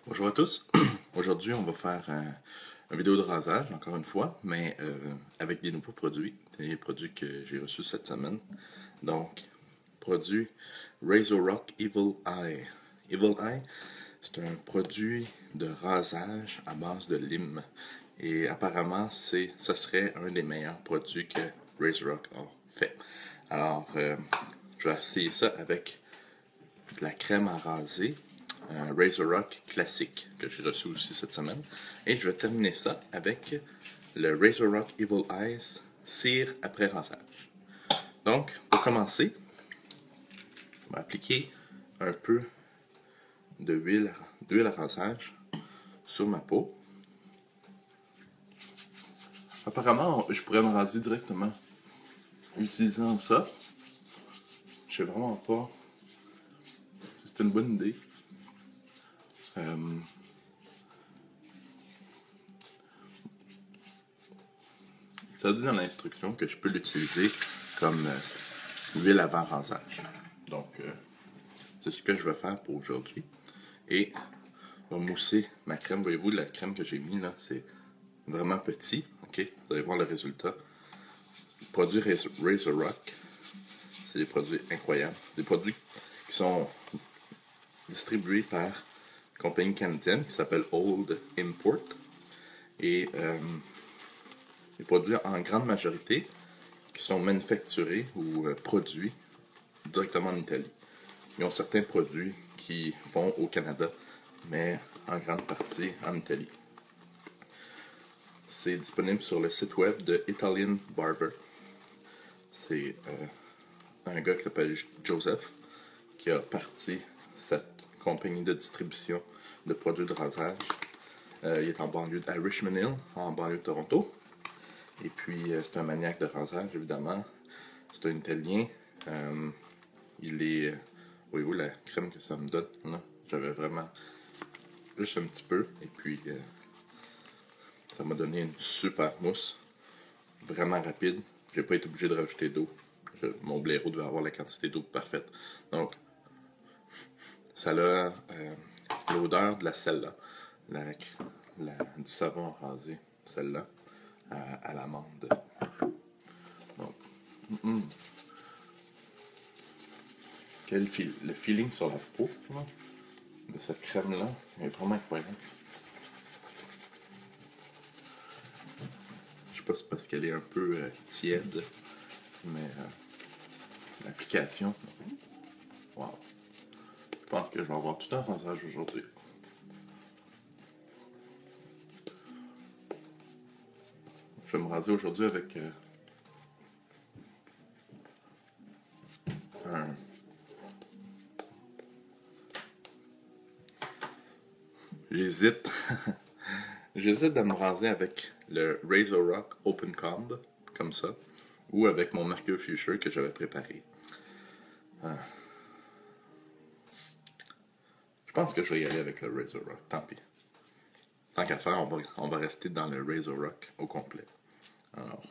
Bonjour à tous. Aujourd'hui, on va faire une vidéo de rasage, encore une fois, mais avec des nouveaux produits, des produits que j'ai reçus cette semaine. Donc, produit RazoRock Evil Eye. Evil Eye, c'est un produit de rasage à base de lime. Et apparemment, ça serait un des meilleurs produits que RazoRock a fait. Alors, je vais essayer ça avec de la crème à raser. RazoRock classique que j'ai reçu aussi cette semaine. Et je vais terminer ça avec le RazoRock Evil Eyes cire après rasage. Donc, pour commencer, on va appliquer un peu d'huile à rasage sur ma peau. Apparemment, je pourrais me raser directement utilisant ça. Je sais vraiment pas si c'est une bonne idée. Ça dit dans l'instruction que je peux l'utiliser comme huile avant rasage. Donc, c'est ce que je vais faire pour aujourd'hui. Et on va mousser ma crème. Voyez-vous, la crème que j'ai mis là, c'est vraiment petit. Ok, vous allez voir le résultat. Les produits RazoRock, c'est des produits incroyables. Des produits qui sont distribués par une compagnie canadienne qui s'appelle Old Import. Et les produits en grande majorité qui sont manufacturés ou produits directement en Italie. Ils ont certains produits qui font au Canada, mais en grande partie en Italie. C'est disponible sur le site web de Italian Barber. C'est un gars qui s'appelle Joseph qui a parti cette compagnie de distribution de produits de rasage. Il est en banlieue à Richmond Hill, en banlieue de Toronto. Et puis, c'est un maniaque de rasage, évidemment. C'est un Italien. Il est... voyez-vous la crème que ça me donne, là? J'avais vraiment juste un petit peu. Et puis, ça m'a donné une super mousse. Vraiment rapide. J'ai pas été obligé de rajouter d'eau. Mon blaireau devait avoir la quantité d'eau parfaite. Donc, ça a l'odeur de la celle-là. Du savon rasé. Celle-là. À l'amande. Donc, le feeling sur la peau là, de cette crème-là est vraiment incroyable. Je sais pas si c'est parce qu'elle est un peu tiède, mais l'application, wow. Je pense que je vais avoir tout un rasage aujourd'hui. Je vais me raser aujourd'hui avec un... J'hésite. J'hésite de me raser avec le RazoRock Open Comb, comme ça, ou avec mon Mercure Fuchsia que j'avais préparé. Je pense que je vais y aller avec le RazoRock, tant pis. Tant qu'à faire, on va rester dans le RazoRock au complet. Alors,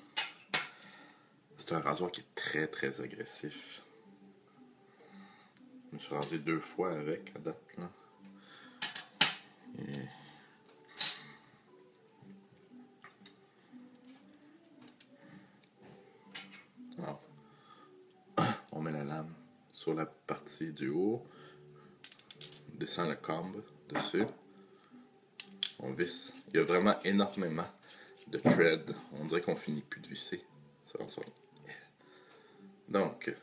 c'est un rasoir qui est très très agressif. Je me suis rasé 2 fois avec à date, là. Et... alors, on met la lame sur la partie du haut, on descend le comb dessus, on visse. Il y a vraiment énormément de thread. On dirait qu'on finit plus de visser. Ça va ça. Donc,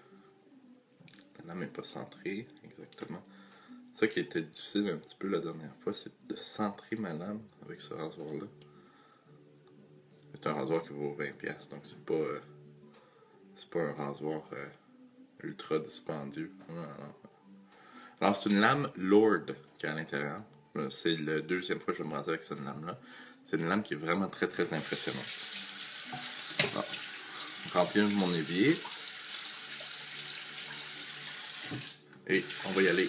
la lame n'est pas centrée exactement. Ça qui était difficile un petit peu la dernière fois, c'est de centrer ma lame avec ce rasoir-là. C'est un rasoir qui vaut 20$, donc c'est pas un rasoir ultra dispendieux. Alors c'est une lame lourde qui est à l'intérieur. C'est la deuxième fois que je vais me raser avec cette lame-là. C'est une lame qui est vraiment très très impressionnante. Alors, je remplis mon évier. Et on va y aller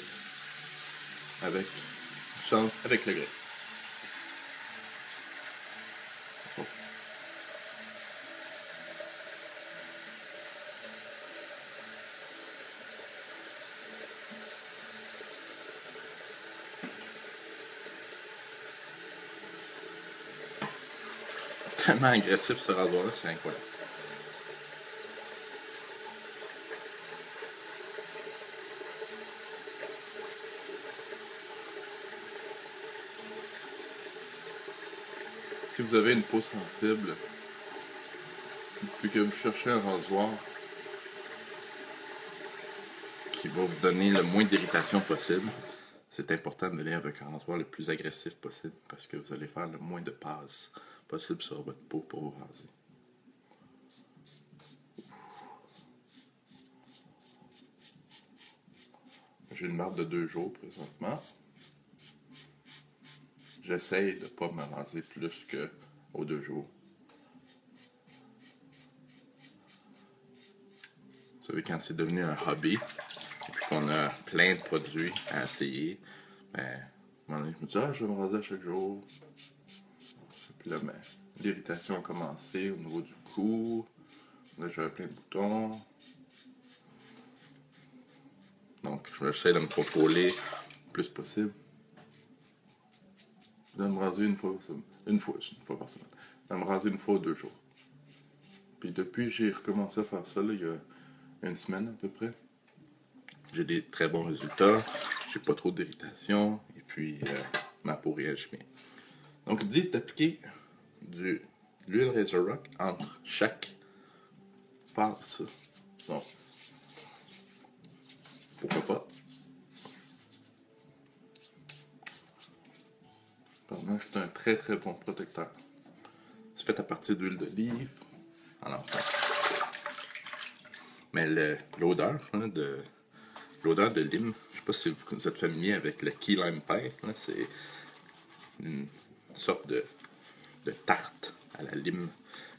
avec le grès. vraiment agressif ce rasoir-là, c'est incroyable. Si vous avez une peau sensible, puis que vous cherchez un rasoir qui va vous donner le moins d'irritation possible, c'est important d'aller avec un rasoir le plus agressif possible parce que vous allez faire le moins de passes possible sur votre peau pour vous raser. J'ai une barbe de 2 jours présentement. J'essaye de ne pas me raser plus qu'aux 2 jours. Vous savez, quand c'est devenu un hobby, et puis qu'on a plein de produits à essayer, ben, je me dis, je vais me raser à chaque jour. Puis là, ben, l'irritation a commencé au niveau du cou. Là, j'avais plein de boutons. Donc, je vais essayer de me contrôler le plus possible. De me raser une fois par semaine. De me raser une fois ou 2 jours. Puis depuis, j'ai recommencé à faire ça, là, il y a une semaine à peu près. J'ai des très bons résultats. J'ai pas trop d'irritation. Et puis, ma peau réagit bien. Donc, ils disent d'appliquer de l'huile Razor Rock entre chaque phase. Donc, pourquoi pas. Pendant que c'est un très très bon protecteur. C'est fait à partir d'huile d'olive. Alors, mais l'odeur de lime, je sais pas si vous êtes familier avec le key lime pie, là, c'est une sorte de tarte à la lime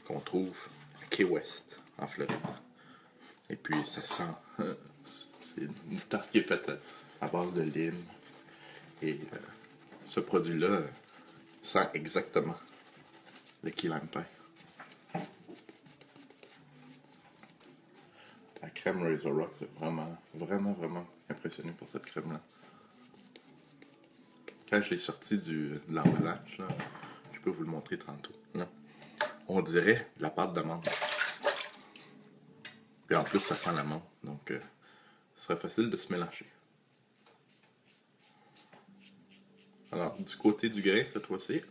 qu'on trouve à Key West, en Floride. Et puis ça sent, c'est une tarte qui est faite à base de lime. Et ce produit-là sent exactement le key lime pie. La crème Razor Rock, c'est vraiment, vraiment, vraiment impressionné par cette crème-là. Quand je l'ai sorti de l'emballage, là, je peux vous le montrer tantôt. Là. On dirait de la pâte d'amande. Puis en plus, ça sent l'amande. Donc, ce serait facile de se mélanger. Alors, du côté du grain, cette fois-ci,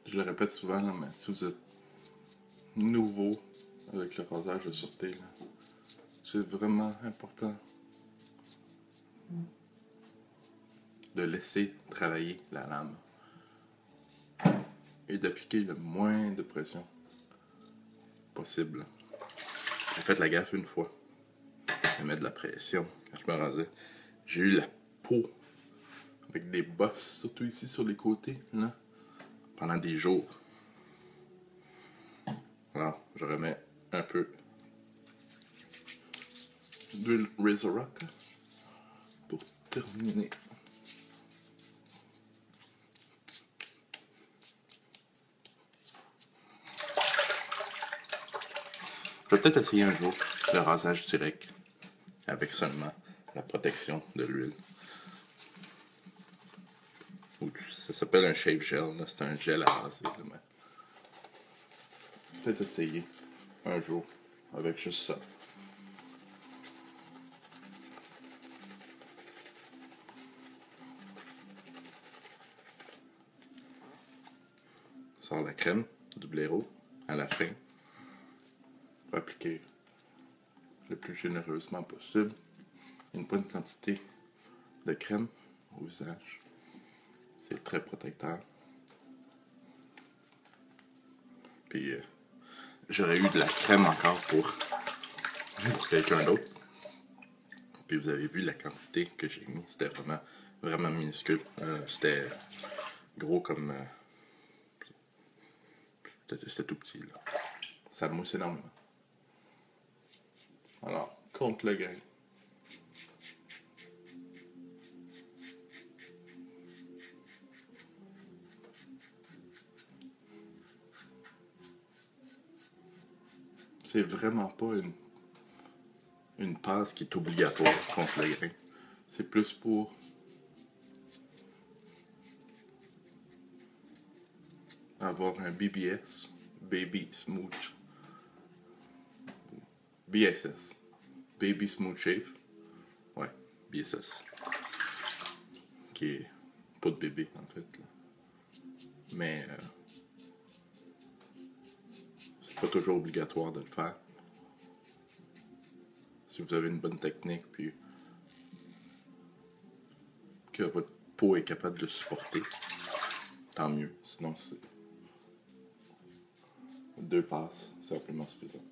je le répète souvent, là, mais si vous êtes nouveau avec le rasage de sûreté, c'est vraiment important de laisser travailler la lame et d'appliquer le moins de pression possible. J'ai fait la gaffe une fois. Je mettre de la pression quand je me rasais. J'ai eu la peau avec des bosses, surtout ici sur les côtés, là, pendant des jours. Alors, je remets un peu d'huile Razor Rock pour terminer. Je vais peut-être essayer un jour le rasage direct avec seulement la protection de l'huile. Ça s'appelle un shave gel, c'est un gel à raser. Mais... peut-être essayer un jour avec juste ça. sort la crème du blaireau à la fin. Pour appliquer le plus généreusement possible une bonne quantité de crème au visage. C'est très protecteur. Puis j'aurais eu de la crème encore pour quelqu'un d'autre. Puis vous avez vu la quantité que j'ai mis. C'était vraiment minuscule. C'était gros comme... c'était tout petit, là. Ça mousse énormément. Alors, contre le grain. C'est vraiment pas une passe qui est obligatoire contre le grain. C'est plus pour avoir un BBS, Baby Smooth, BSS, Baby Smooth Shave, ouais, BSS, qui est pas de bébé en fait, là. Mais c'est pas toujours obligatoire de le faire. Si vous avez une bonne technique, puis que votre peau est capable de le supporter, tant mieux. Sinon, c'est 2 passes, c'est amplement suffisant.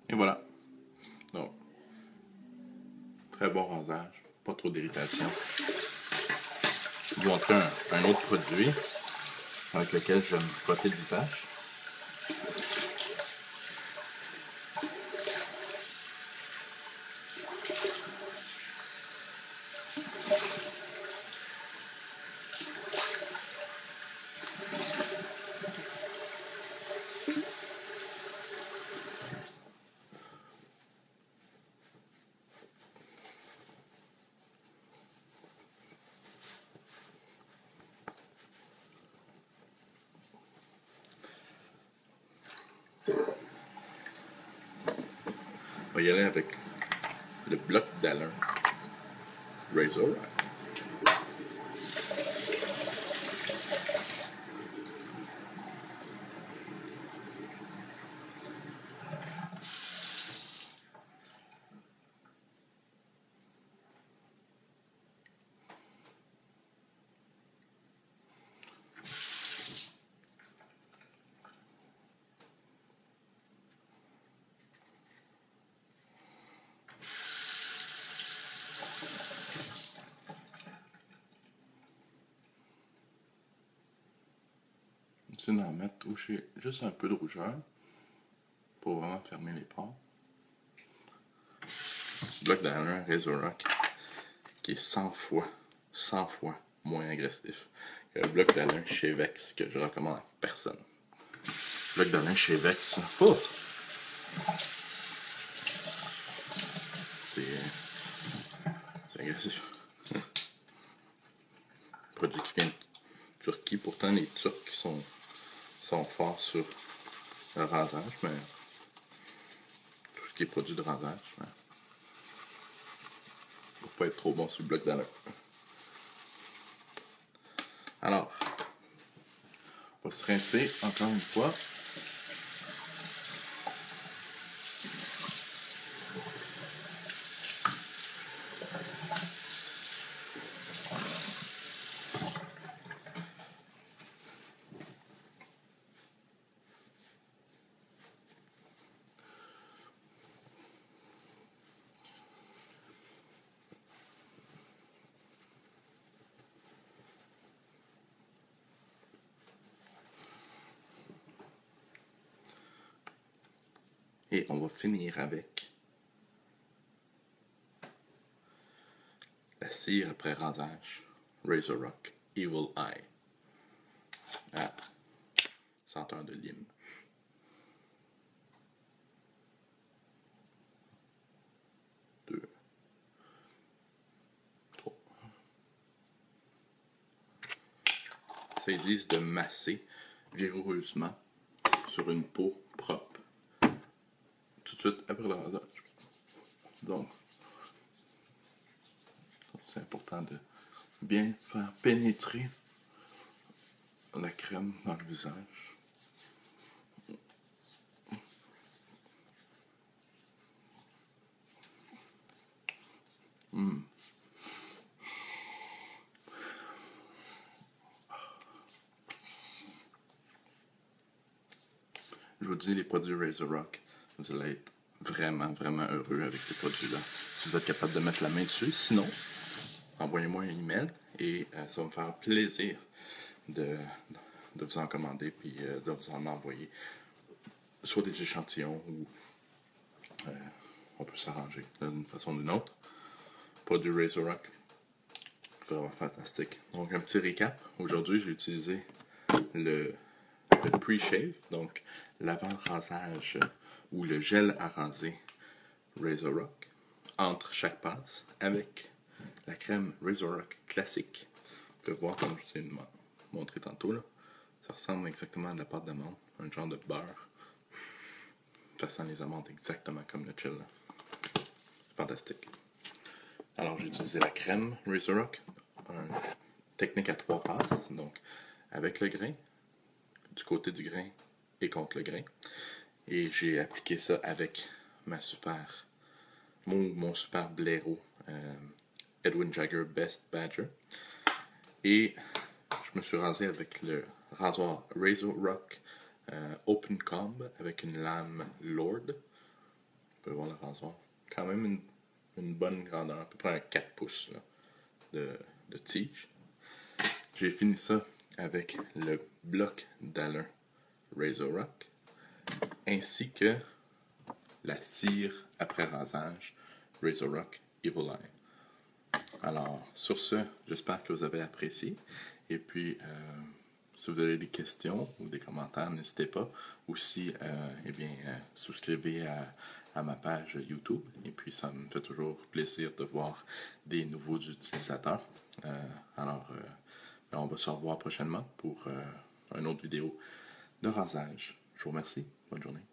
Et voilà. Donc, très bon rasage, pas trop d'irritation. Je vais vous montrer un autre produit avec lequel je vais me frotter le visage. On va y aller avec le bloc d'Alain Razor. Je vais en mettre juste un peu de rougeur pour vraiment fermer les pores. Bloc d'Alain Razor Rock qui est 100 fois moins agressif que le bloc d'Alain chez Vex que je recommande à personne. Le bloc d'Alain chez Vex, c'est agressif. Produit qui vient de Turquie, pourtant les Turcs sont forts sur le rasage, mais tout ce qui est produit de rasage, mais faut pas être trop bon sur le bloc d'Alain. Alors, on va se rincer encore une fois. Et on va finir avec la cire après rasage, RazoRock Evil Eye. Ah, senteur de lime. Deux. Trois. Ça, ils disent de masser vigoureusement sur une peau propre tout de suite après le rasage. Donc, c'est important de bien faire pénétrer la crème dans le visage. Je vous dis, les produits RazoRock, vous allez être vraiment, vraiment heureux avec ces produits-là. Si vous êtes capable de mettre la main dessus. Sinon, envoyez-moi un email et ça va me faire plaisir de vous en commander puis de vous en envoyer. Soit des échantillons ou on peut s'arranger d'une façon ou d'une autre. Produit RazoRock, vraiment fantastique. Donc, un petit récap. Aujourd'hui, j'ai utilisé le pre-shave, donc l'avant-rasage ou le gel à raser RazoRock entre chaque passe avec la crème RazoRock classique. Vous pouvez voir, comme je vous ai montré tantôt, là, ça ressemble exactement à de la pâte d'amande, un genre de beurre. Ça sent les amandes exactement comme le chill. Fantastique. Alors j'ai utilisé la crème RazoRock, technique à 3 passes, donc avec le grain, du côté du grain et contre le grain. Et j'ai appliqué ça avec mon super blaireau Edwin Jagger Best Badger. Et je me suis rasé avec le rasoir RazoRock Open Comb avec une lame Lord. Vous pouvez voir le rasoir. Quand même une bonne grandeur, à peu près un 4 pouces là, de tige. J'ai fini ça avec le bloc d'Alain RazoRock ainsi que la cire après rasage RazoRock Evil Eye. Alors, sur ce, j'espère que vous avez apprécié. Et puis, si vous avez des questions ou des commentaires, n'hésitez pas. Aussi, souscrivez à ma page YouTube. Et puis, ça me fait toujours plaisir de voir des nouveaux utilisateurs. On va se revoir prochainement pour une autre vidéo de rasage. Je vous remercie. Bonne journée.